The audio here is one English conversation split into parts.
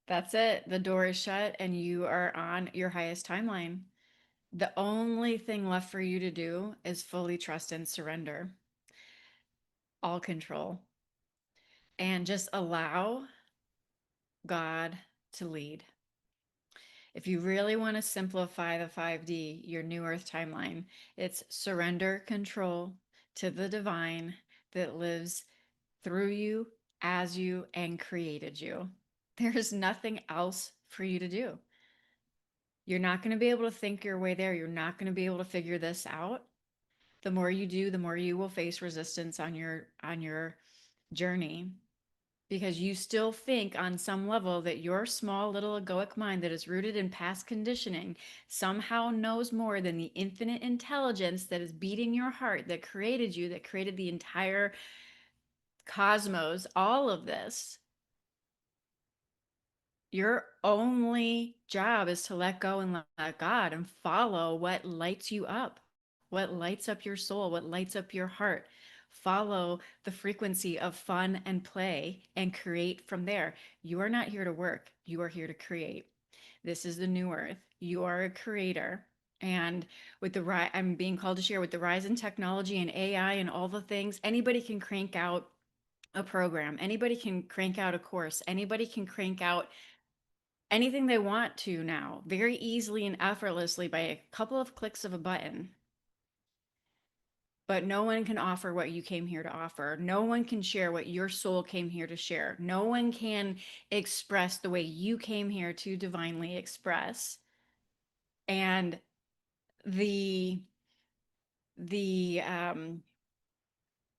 That's it. The door is shut and you are on your highest timeline. The only thing left for you to do is fully trust and surrender all control and just allow God to lead. If you really want to simplify the 5D, your new earth timeline, it's surrender control to the divine that lives through you, as you, and created you. There's nothing else for you to do. You're not going to be able to think your way there. You're not going to be able to figure this out. The more you do, the more you will face resistance on your journey, because you still think on some level that your small little egoic mind that is rooted in past conditioning somehow knows more than the infinite intelligence that is beating your heart, that created you, that created the entire cosmos, all of this. Your only job is to let go and let God and follow what lights you up, what lights up your soul, what lights up your heart. Follow the frequency of fun and play and create from there. You are not here to work, you are here to create. This is the new earth. You are a creator. And with the rise, I'm being called to share with the rise in technology and AI and all the things, anybody can crank out a program, anybody can crank out a course, anybody can crank out anything they want to now, very easily and effortlessly by a couple of clicks of a button. But no one can offer what you came here to offer. No one can share what your soul came here to share. No one can express the way you came here to divinely express. And the the um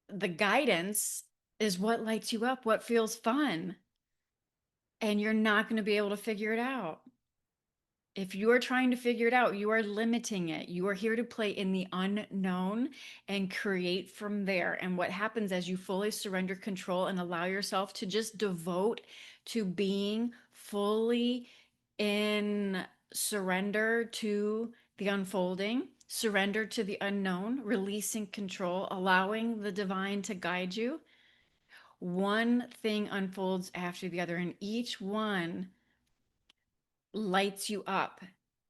the guidance is what lights you up, what feels fun. And you're not going to be able to figure it out. If you are trying to figure it out, you are limiting it. You are here to play in the unknown and create from there. And what happens as you fully surrender control and allow yourself to just devote to being fully in surrender to the unfolding, surrender to the unknown, releasing control, allowing the divine to guide you. One thing unfolds after the other, and each one lights you up,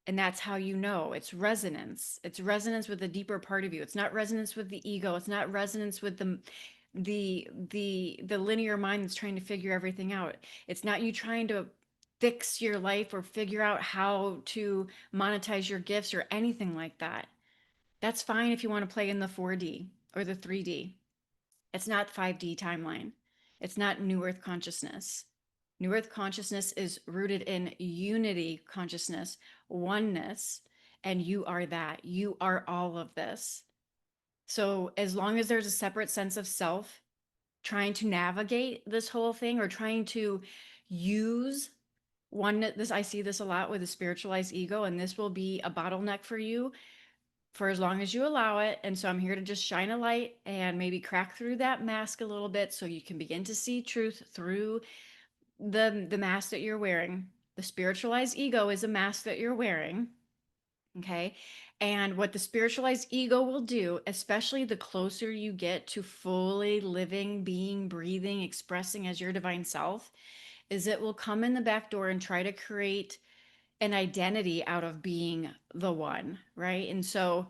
and that's how you know it's resonance. It's resonance with the deeper part of you. It's not resonance with the ego. It's not resonance with the linear mind that's trying to figure everything out. It's not you trying to fix your life or figure out how to monetize your gifts or anything like that. That's fine if you want to play in the 4D or the 3D. It's not 5D timeline. It's not new earth consciousness. New earth consciousness is rooted in unity consciousness, oneness, and you are that. You are all of this. So as long as there's a separate sense of self trying to navigate this whole thing or trying to use one, this I see this a lot with the spiritualized ego, and this will be a bottleneck for you for as long as you allow it. And so I'm here to just shine a light and maybe crack through that mask a little bit so you can begin to see truth through the mask that you're wearing. The spiritualized ego is a mask that you're wearing. Okay. And what the spiritualized ego will do, especially the closer you get to fully living, being, breathing, expressing as your divine self, is it will come in the back door and try to create an identity out of being the one, right? And so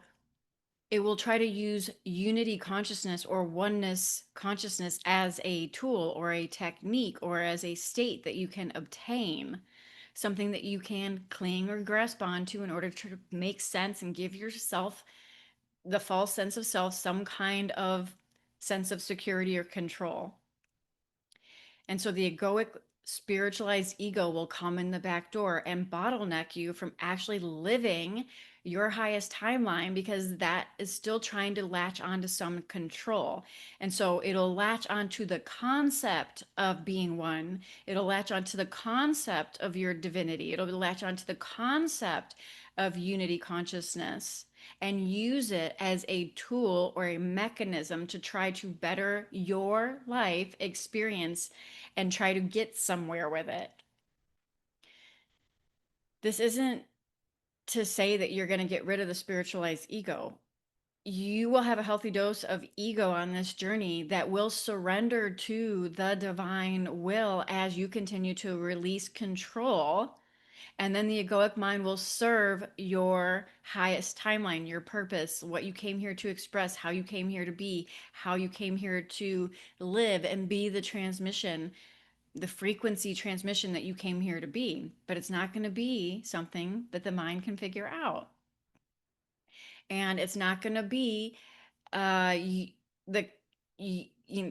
it will try to use unity consciousness or oneness consciousness as a tool or a technique or as a state that you can obtain, something that you can cling or grasp onto in order to make sense and give yourself the false sense of self, some kind of sense of security or control. And so the egoic spiritualized ego will come in the back door and bottleneck you from actually living your highest timeline, because that is still trying to latch onto some control. And so it'll latch onto the concept of being one. It'll latch onto the concept of your divinity. It'll latch onto the concept of unity consciousness and use it as a tool or a mechanism to try to better your life experience and try to get somewhere with it. This isn't to say that you're going to get rid of the spiritualized ego. you will have a healthy dose of ego on this journey that will surrender to the divine will as you continue to release control. And then the egoic mind will serve your highest timeline, your purpose, what you came here to express, how you came here to be, how you came here to live and be the transmission, the frequency transmission that you came here to be. But it's not going to be something that the mind can figure out. And it's not going to be the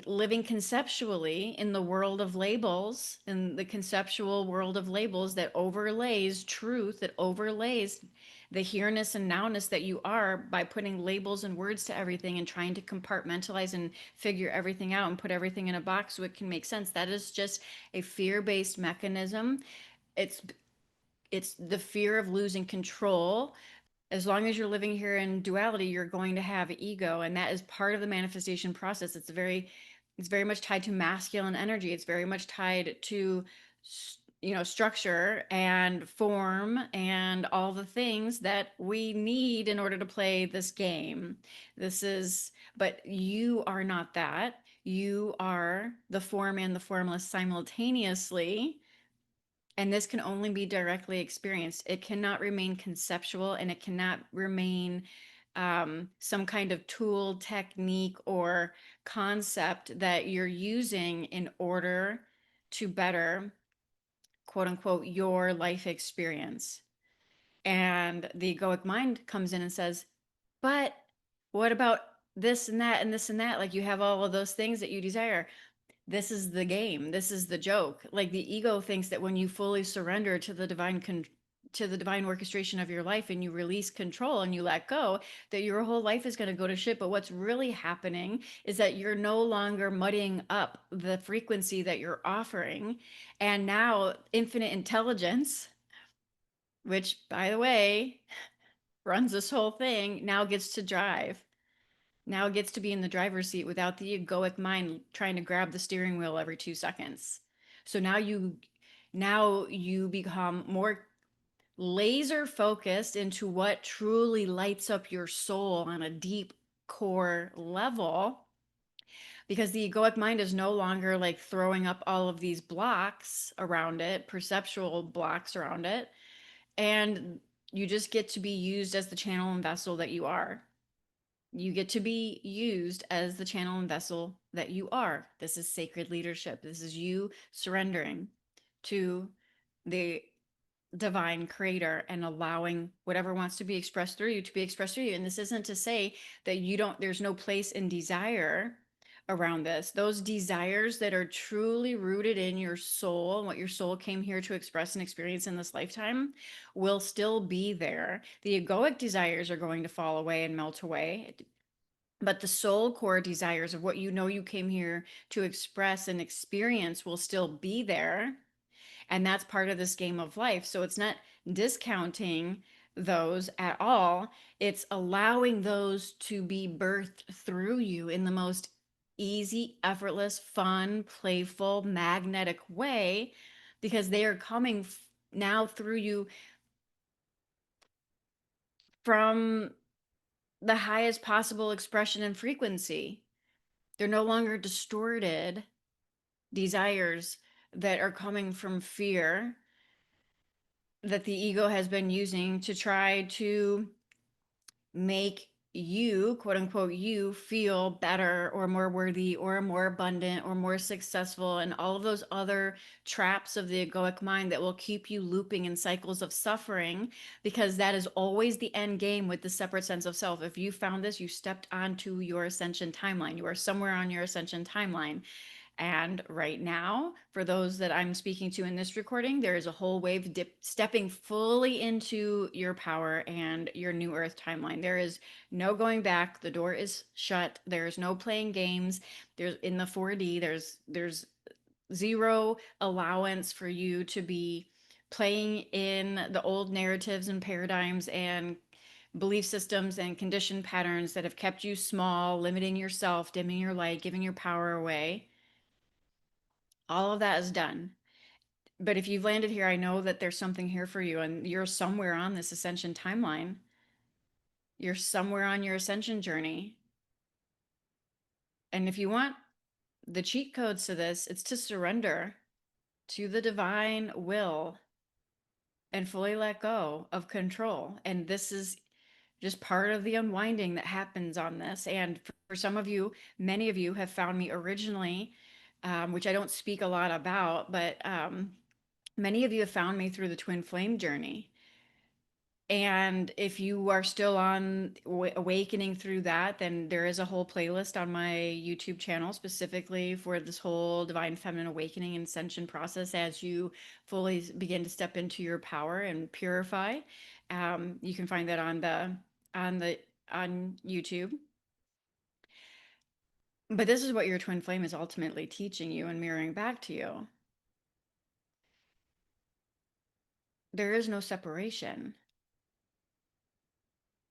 living conceptually in the world of labels, in the conceptual world of labels that overlays truth, that overlays the here-ness and now-ness that you are by putting labels and words to everything and trying to compartmentalize and figure everything out and put everything in a box so it can make sense. That is just a fear-based mechanism. It's it's the fear of losing control. As long as you're living here in duality, you're going to have ego, and that is part of the manifestation process. It's very much tied to masculine energy. It's very much tied to structure and form and all the things that we need in order to play this game. But you are not that. You are the form and the formless simultaneously, and this can only be directly experienced. It cannot remain conceptual, and it cannot remain some kind of tool, technique, or concept that you're using in order to better, quote unquote, your life experience. And the egoic mind comes in and says, but what about this and that and this and that? Like, you have all of those things that you desire. This is the game. This is the joke. Like, the ego thinks that when you fully surrender to the divine orchestration of your life and you release control and you let go, that your whole life is going to go to shit. But what's really happening is that you're no longer muddying up the frequency that you're offering. And now infinite intelligence, which, by the way, runs this whole thing, now gets to drive, now gets to be in the driver's seat without the egoic mind trying to grab the steering wheel every 2 seconds. So now you become more laser focused into what truly lights up your soul on a deep core level, because the egoic mind is no longer like throwing up all of these blocks around it, perceptual blocks around it, and you just get to be used as the channel and vessel that you are. You get to be used as the channel and vessel that you are. This is sacred leadership. This is you surrendering to the divine creator and allowing whatever wants to be expressed through you to be expressed through you. And this isn't to say that there's no place in desire around this. Those desires that are truly rooted in your soul and what your soul came here to express and experience in this lifetime will still be there. The egoic desires are going to fall away and melt away, but the soul core desires of what you know you came here to express and experience will still be there. And that's part of this game of life. So it's not discounting those at all. It's allowing those to be birthed through you in the most easy, effortless, fun, playful, magnetic way, because they are coming now through you from the highest possible expression and frequency. They're no longer distorted desires that are coming from fear that the ego has been using to try to make you, quote unquote, you feel better or more worthy or more abundant or more successful, and all of those other traps of the egoic mind that will keep you looping in cycles of suffering, because that is always the end game with the separate sense of self. If you found this, you stepped onto your ascension timeline. You are somewhere on your ascension timeline. And right now, for those that I'm speaking to in this recording, there is a whole wave stepping fully into your power and your new earth timeline. There is no going back. The door is shut. There's no playing games. There's in the 4D, there's zero allowance for you to be playing in the old narratives and paradigms and belief systems and conditioned patterns that have kept you small, limiting yourself, dimming your light, giving your power away. All of that is done. But if you've landed here, I know that there's something here for you, and you're somewhere on this ascension timeline. You're somewhere on your ascension journey. And if you want the cheat codes to this, it's to surrender to the divine will and fully let go of control. And this is just part of the unwinding that happens on this. And for some of you, many of you have found me originally, which I don't speak a lot about, but many of you have found me through the twin flame journey. And if you are still on awakening through that, then there is a whole playlist on my YouTube channel specifically for this whole divine feminine awakening and ascension process as you fully begin to step into your power and purify. You can find that on the on YouTube. But this is what your twin flame is ultimately teaching you and mirroring back to you. There is no separation.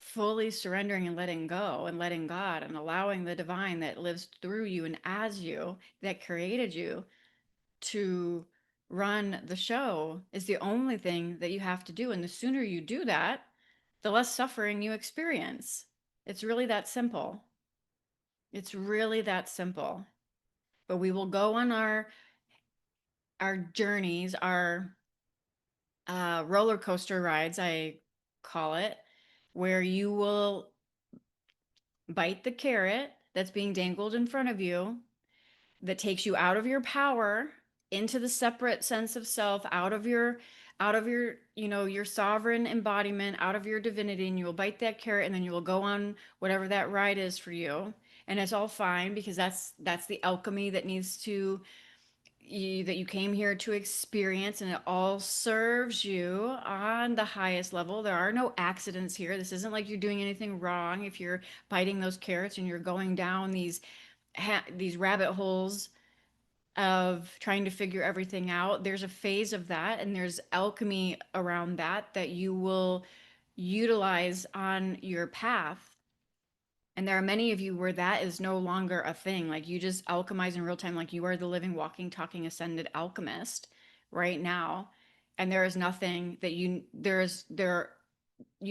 Fully surrendering and letting go and letting God and allowing the divine that lives through you and as you, that created you, to run the show is the only thing that you have to do. And the sooner you do that, the less suffering you experience. It's really that simple. It's really that simple. But we will go on our journeys, our roller coaster rides, I call it, where you will bite the carrot that's being dangled in front of you that takes you out of your power into the separate sense of self, out of your your sovereign embodiment, out of your divinity, and you will bite that carrot and then you will go on whatever that ride is for you. And it's all fine because that's the alchemy that needs to that you came here to experience, and it all serves you on the highest level. There are no accidents here. This isn't like you're doing anything wrong if you're biting those carrots and you're going down these rabbit holes of trying to figure everything out. There's a phase of that, and there's alchemy around that that you will utilize on your path. And there are many of you where that is no longer a thing. Like you just alchemize in real time, like you are the living, walking, talking, ascended alchemist right now. And there is nothing that you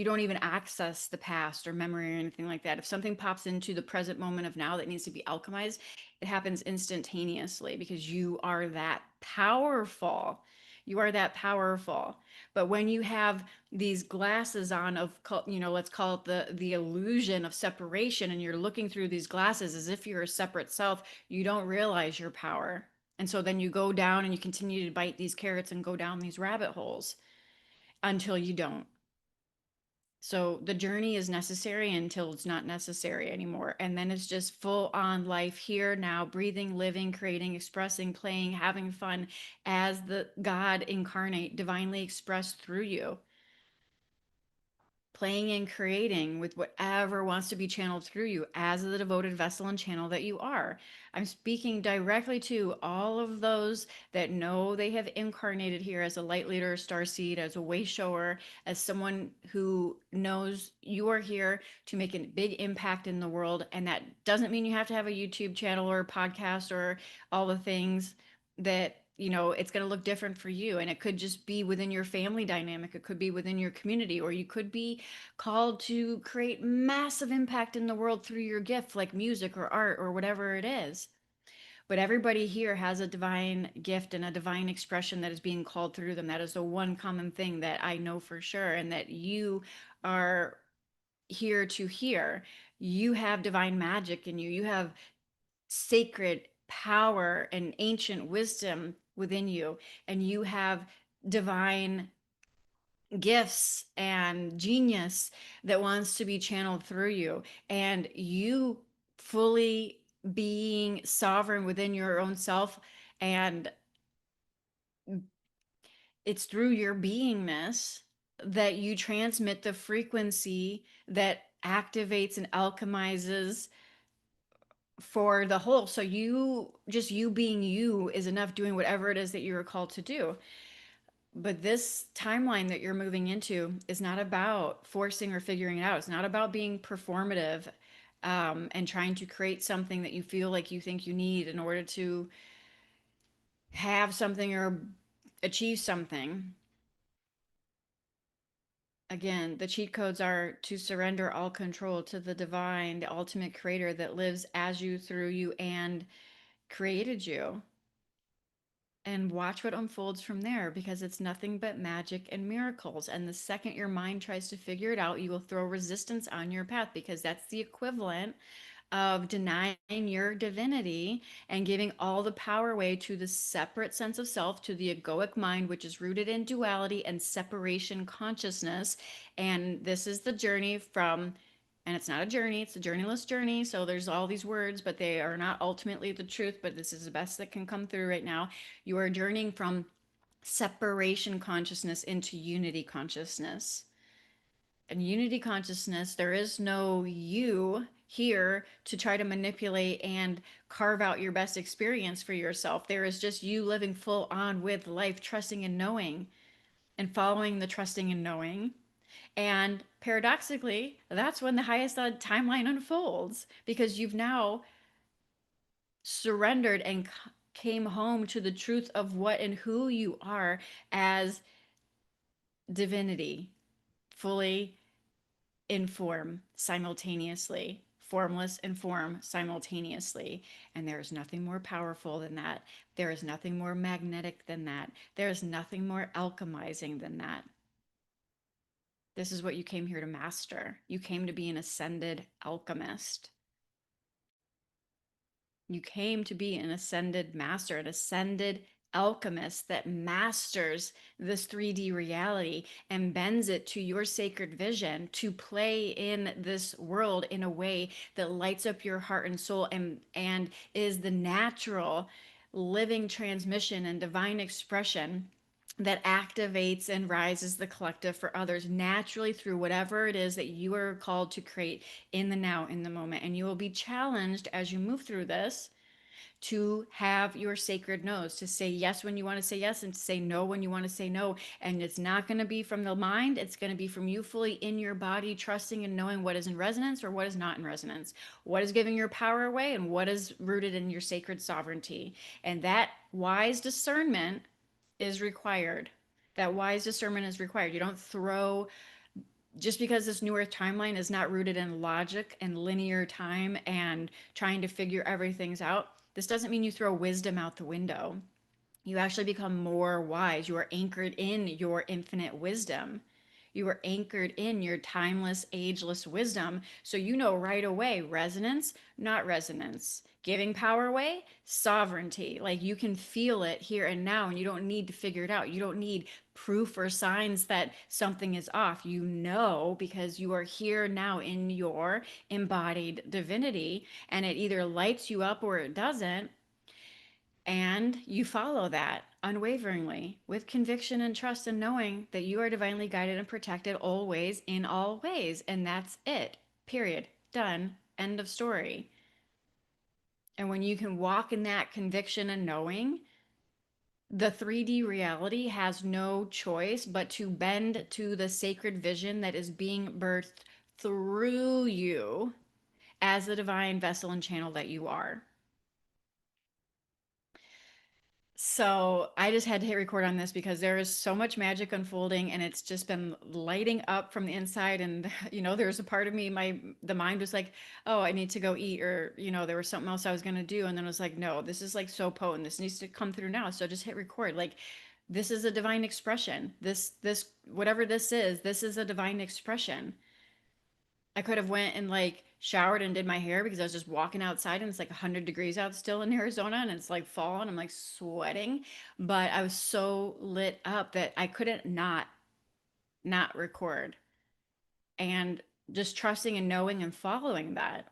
don't even access the past or memory or anything like that. If something pops into the present moment of now that needs to be alchemized, it happens instantaneously because you are that powerful. You are that powerful. But when you have these glasses on of, let's call it the illusion of separation, and you're looking through these glasses as if you're a separate self, you don't realize your power. And so then you go down and you continue to bite these carrots and go down these rabbit holes until you don't. So the journey is necessary until it's not necessary anymore. And then it's just full on life here, now, breathing, living, creating, expressing, playing, having fun as the God incarnate, divinely expressed through you, playing and creating with whatever wants to be channeled through you as the devoted vessel and channel that you are. I'm speaking directly to all of those that know they have incarnated here as a light leader, star seed, as a way shower, as someone who knows you are here to make a big impact in the world. And that doesn't mean you have to have a YouTube channel or a podcast or all the things that it's going to look different for you, and it could just be within your family dynamic, it could be within your community, or you could be called to create massive impact in the world through your gift like music or art or whatever it is. But everybody here has a divine gift and a divine expression that is being called through them. That is the one common thing that I know for sure, and that you are here to hear. You have divine magic in you. You have sacred power and ancient wisdom within you, and you have divine gifts and genius that wants to be channeled through you. And you fully being sovereign within your own self, and it's through your beingness that you transmit the frequency that activates and alchemizes for the whole. So you being you is enough, doing whatever it is that you are called to do. But this timeline that you're moving into is not about forcing or figuring it out. It's not about being performative, and trying to create something that you feel like you think you need in order to have something or achieve something. Again, the cheat codes are to surrender all control to the divine, the ultimate creator that lives as you, through you, and created you. And watch what unfolds from there, because it's nothing but magic and miracles. And the second your mind tries to figure it out, you will throw resistance on your path, because that's the equivalent of denying your divinity and giving all the power away to the separate sense of self, to the egoic mind, which is rooted in duality and separation consciousness. And this is the journey from, and it's not a journey, it's a journeyless journey. So there's all these words, but they are not ultimately the truth. But this is the best that can come through right now. You are journeying from separation consciousness into unity consciousness. And unity consciousness, there is no you here to try to manipulate and carve out your best experience for yourself. There is just you living full on with life, trusting and knowing, and following the trusting and knowing. And paradoxically, that's when the highest timeline unfolds, because you've now surrendered and came home to the truth of what and who you are as divinity, fully in form simultaneously, formless and form simultaneously. And there is nothing more powerful than that. There is nothing more magnetic than that. There is nothing more alchemizing than that. This is what you came here to master. You came to be an ascended alchemist. You came to be an ascended master, an ascended alchemist that masters this 3D reality and bends it to your sacred vision to play in this world in a way that lights up your heart and soul, and is the natural living transmission and divine expression that activates and rises the collective for others naturally through whatever it is that you are called to create in the now, in the moment. And you will be challenged as you move through this to have your sacred no's, to say yes when you want to say yes and to say no when you want to say no. And it's not going to be from the mind, it's going to be from you fully in your body, trusting and knowing what is in resonance or what is not in resonance, what is giving your power away and what is rooted in your sacred sovereignty. And that wise discernment is required. That wise discernment is required. You don't throw, just because this new earth timeline is not rooted in logic and linear time and trying to figure everything out, this doesn't mean you throw wisdom out the window. You actually become more wise. You are anchored in your infinite wisdom. You are anchored in your timeless, ageless wisdom. So you know right away, resonance, not resonance. Giving power away, sovereignty. Like you can feel it here and now, and you don't need to figure it out. You don't need proof or signs that something is off. You know, because you are here now in your embodied divinity, and it either lights you up or it doesn't. And you follow that unwaveringly with conviction and trust, and knowing that you are divinely guided and protected always in all ways. And that's it. Period. Done. End of story. And when you can walk in that conviction and knowing, the 3D reality has no choice but to bend to the sacred vision that is being birthed through you as the divine vessel and channel that you are. So I just had to hit record on this because there is so much magic unfolding, and it's just been lighting up from the inside. And there's a part of me, the mind was like, oh, I need to go eat, or there was something else I was gonna do, and then it was like, no, this is like so potent. This needs to come through now. So just hit record. Like, this is a divine expression. This whatever this is a divine expression. I could have went and like showered and did my hair because I was just walking outside, and it's like 100 degrees out still in Arizona, and it's like fall and I'm like sweating, but I was so lit up that I couldn't not record, and just trusting and knowing and following that.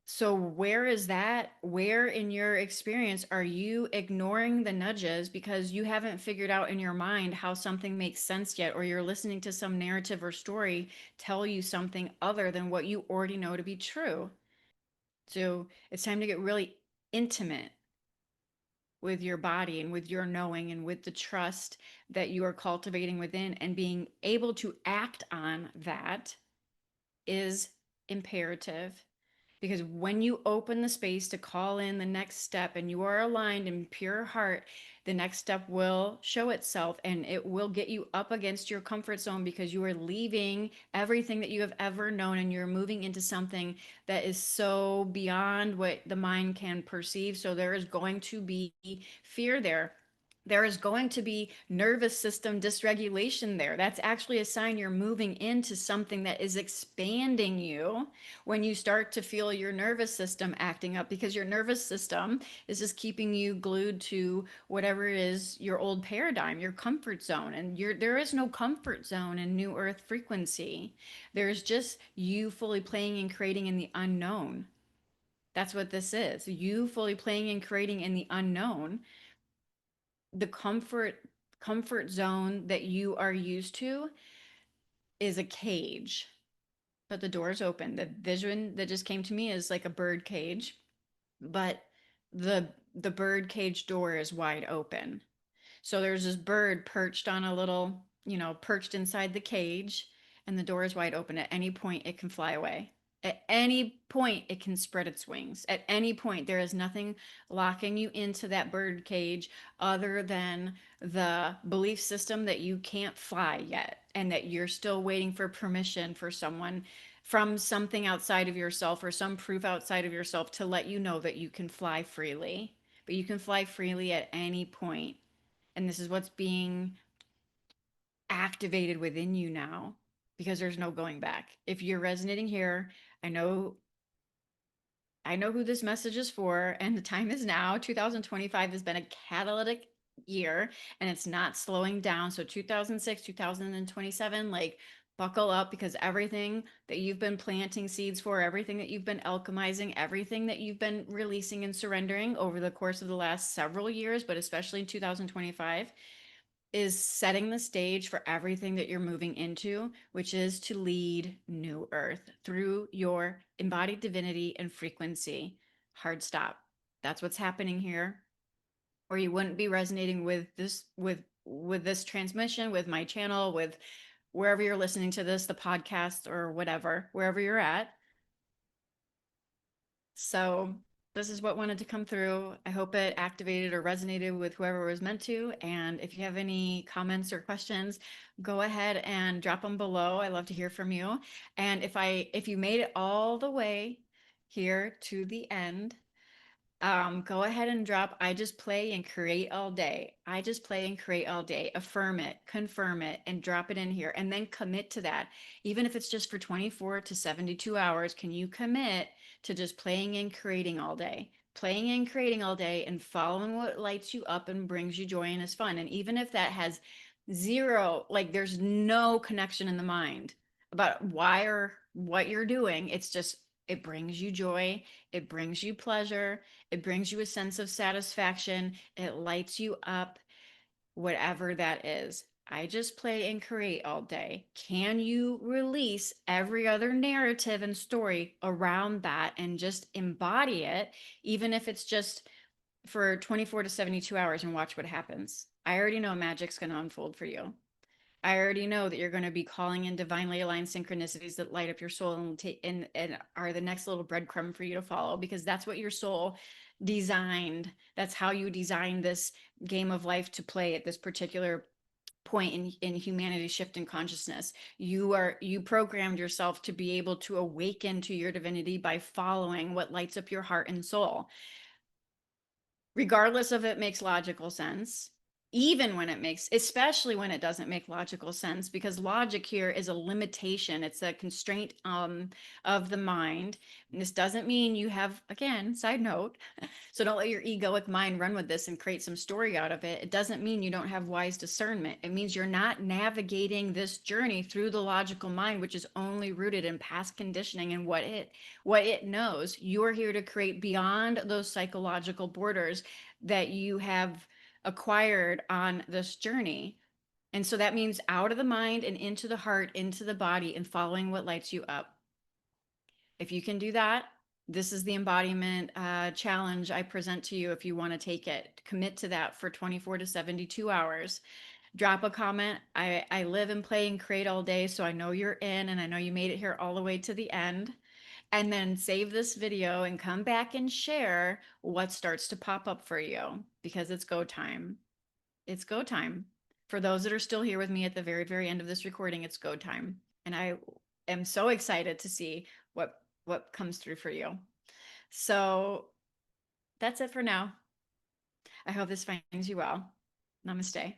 So where is that? Where in your experience are you ignoring the nudges because you haven't figured out in your mind how something makes sense yet, or you're listening to some narrative or story tell you something other than what you already know to be true? So it's time to get really intimate with your body and with your knowing and with the trust that you are cultivating within, and being able to act on that is imperative, Because when you open the space to call in the next step and you are aligned in pure heart, the next step will show itself and it will get you up against your comfort zone because you are leaving everything that you have ever known and you're moving into something that is so beyond what the mind can perceive. So there is going to be fear there. There is going to be nervous system dysregulation there. That's actually a sign you're moving into something that is expanding you when you start to feel your nervous system acting up, because your nervous system is just keeping you glued to whatever is your old paradigm, your comfort zone. And there is no comfort zone in New Earth frequency. There's just you fully playing and creating in the unknown. That's what this is. You fully playing and creating in the unknown. The comfort zone that you are used to is a cage, but the door is open. The vision that just came to me is like a bird cage, but the bird cage door is wide open. So there's this bird perched on a little, perched inside the cage, and the door is wide open. At any point, it can fly away. At any point, it can spread its wings. At any point, there is nothing locking you into that bird cage other than the belief system that you can't fly yet and that you're still waiting for permission for someone from something outside of yourself or some proof outside of yourself to let you know that you can fly freely. But you can fly freely at any point, and this is what's being activated within you now because there's no going back. If you're resonating here, I know I know who this message is for, and the time is now. 2025 has been a catalytic year and it's not slowing down. So 2006, 2027, like buckle up, because everything that you've been planting seeds for, everything that you've been alchemizing, everything that you've been releasing and surrendering over the course of the last several years, but especially in 2025, is setting the stage for everything that you're moving into, which is to lead New Earth through your embodied divinity and frequency. Hard stop. That's what's happening here. Or you wouldn't be resonating with this transmission, with my channel, with wherever you're listening to this, the podcast or whatever, wherever you're at. So this is what wanted to come through. I hope it activated or resonated with whoever it was meant to. And if you have any comments or questions, go ahead and drop them below. I love to hear from you. And if you made it all the way here to the end, go ahead and drop I just play and create all day. I just play and create all day. Affirm it, confirm it, and drop it in here. And then commit to that. Even if it's just for 24 to 72 hours, can you commit to just playing and creating all day? Playing and creating all day and following what lights you up and brings you joy and is fun. And even if that has zero, like there's no connection in the mind about why or what you're doing, it's just, it brings you joy, it brings you pleasure, it brings you a sense of satisfaction. It lights you up, whatever that is. I just play and create all day. Can you release every other narrative and story around that and just embody it, even if it's just for 24 to 72 hours, and watch what happens? I already know magic's going to unfold for you. I already know that you're going to be calling in divinely aligned synchronicities that light up your soul and are the next little breadcrumb for you to follow, because that's what your soul designed. That's how you designed this game of life to play at this particular point in humanity's shift in consciousness. You programmed yourself to be able to awaken to your divinity by following what lights up your heart and soul, regardless of it makes logical sense, even when it makes, especially when it doesn't make logical sense, because logic here is a limitation. It's a constraint of the mind. And this doesn't mean you have, again, side note, so don't let your egoic mind run with this and create some story out of it. It doesn't mean you don't have wise discernment. It means you're not navigating this journey through the logical mind, which is only rooted in past conditioning and what it knows. You're here to create beyond those psychological borders that you have acquired on this journey. And so that means out of the mind and into the heart, into the body, and following what lights you up. If you can do that, this is the embodiment challenge I present to you. If you want to take it, commit to that for 24 to 72 hours. Drop a comment. I live and play and create all day, so I know you're in and I know you made it here all the way to the end. and then save this video and come back and share what starts to pop up for you, because it's go time. It's go time. For those that are still here with me at the very, very end of this recording, it's go time. And I am so excited to see what comes through for you. So that's it for now. I hope this finds you well. Namaste.